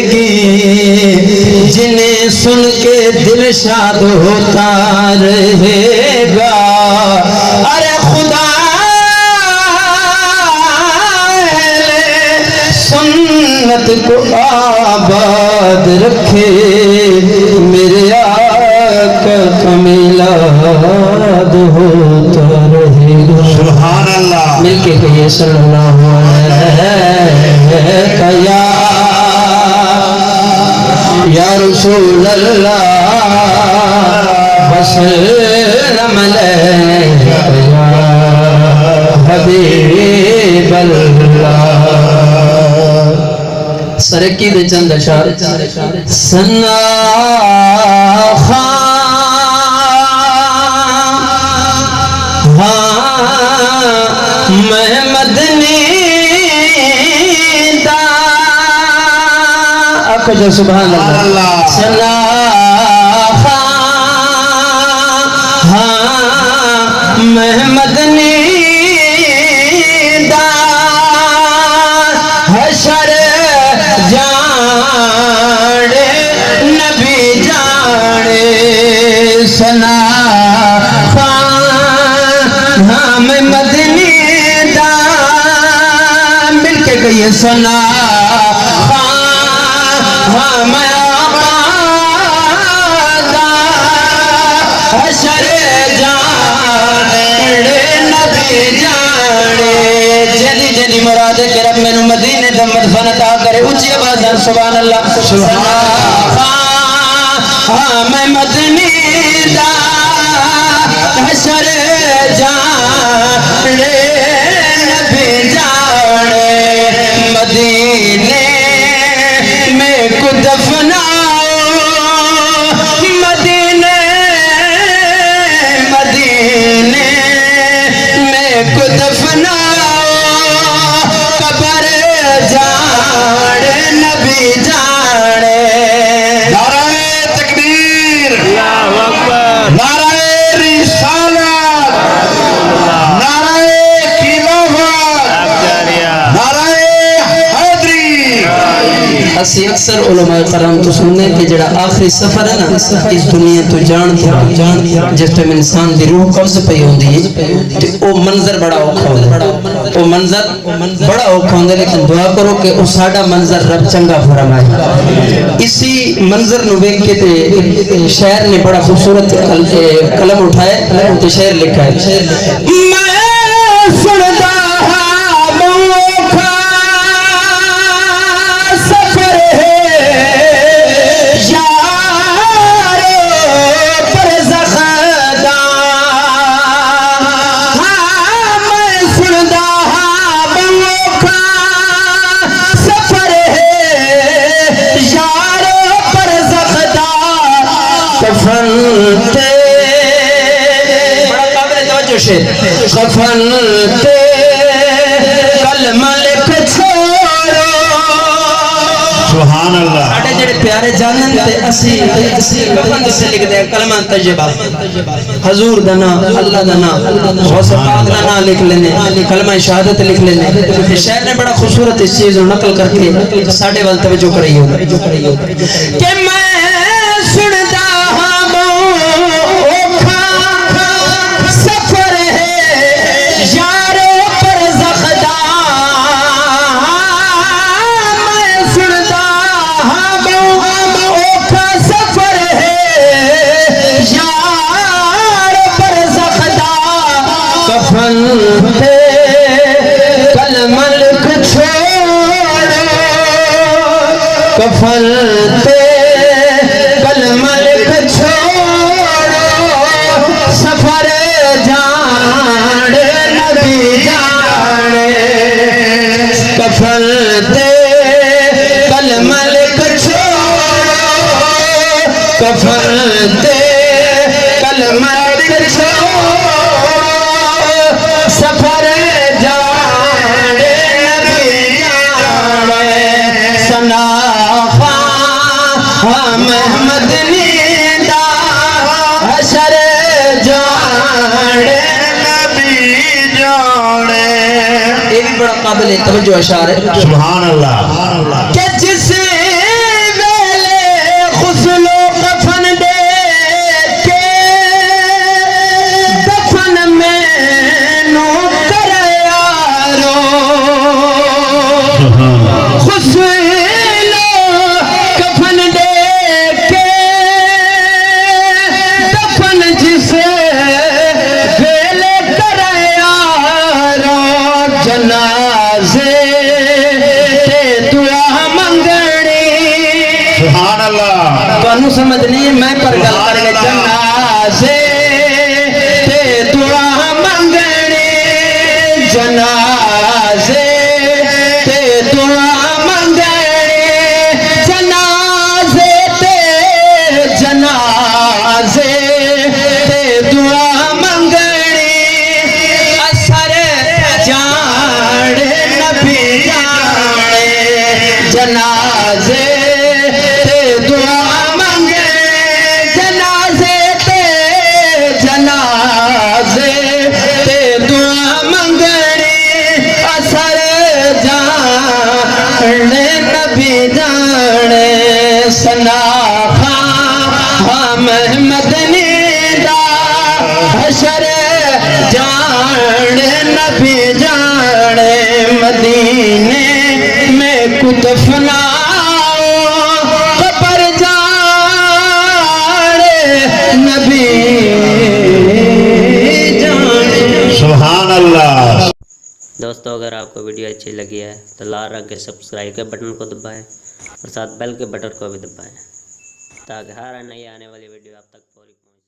گی جنہیں سن کے دل شاد ہوتا رہے گا ارے خدا سنت کو آباد رکھے میرے آقا کا میلاد ہوتا رہے گا سبحان اللہ مل کے کہیے صلی اللہ علیہ یا رسول اللہ وسلم علیہ یا حبیب اللہ سرکی دے چند اشار سنا خان محمد نیدہ آپ کو جو سبحان اللہ سنا خان محمد نیدہ حشر جانے نبی جانے سنا خان ہمیں مدنی دا مل کے گئی سنا خان ہمیں آبادا حشر جانے نبی جانے جلی جلی مراد کے رب میں مدینے دمت فنتا کرے اچھی آواز سبحان اللہ سبحان میں مدنی دا حشر جانے نبی جانے مدینے میں کو دفناؤ مدینے میں کو دفناؤ قبر جانے نبی جانے نعرہ تکبیر اللہ اکبر نعرہ رسالت نعرہ خلافت نعرہ حیدری اسی اکثر علماء کرام تو سننے کہ جڑا آخری سفر ہے نا اس دنیا تو جان جس ٹائم انسان دی روح قبض پئی ہوندی ہے او منظر بڑا اوکھا ہوندا او منظر بڑا اوکھا ہوندا لیکن دعا کرو کہ او ساڈا منظر رب چنگا فرمائے اسی منظر نو ویکھ کے تے شاعر نے بڑا خوبصورت قلم اٹھائے تے شعر لکھا ہے میں سندا کفن تے کلمہ لکھ چھوڑو سبحان اللہ ساڈے جڑے پیارے جانن تے اسی کفن سے لکھ دے کلمہ طیبہ حضور دا نام اللہ دا نام غوث پاک دا نام لکھ لینے کلمہ شہادت لکھ لینے شاعر نے بڑا خوبصورت اس چیز کو نقل کر کے ساڈے وال توجہ کرائی ہوگا کہ میں سندا کفن تے کلمہ لکھ چھوڑو سفر جانے نبی جانے کفن تے کلمہ لکھ چھوڑو کفن تے کلمہ لکھ چھوڑو سفر جانے نبی جانے سنا محمد نیدہ حشر جانے نبی جانے یہ بھی بڑا قابل توجہ اشعار ہے سبحان اللہ کہ جس سبحان اللہ تو انو سمجھ نہیں میں پر گل کر کے جنازے تے دعا منگنے جنازے تے دعا منگنے جنازے تے دعا منگنے اثر جانے نبی جانے جنازے تے دعا منگنے جنازے تے دعا منگنے اثر جانے نبی جانے سنا محمد نیدا حشر جانے نبی جانے مدینے میں کتفنا قبر جانے نبی جانے سبحان اللہ دوستو اگر آپ کو ویڈیو اچھی لگی ہے تو لال رنگ کے سبسکرائب کے بٹن کو دبائیں اور ساتھ بیل کے بٹن کو بھی دبائیں تاکہ ہر نئی آنے والی ویڈیو آپ تک فوری پہنچے.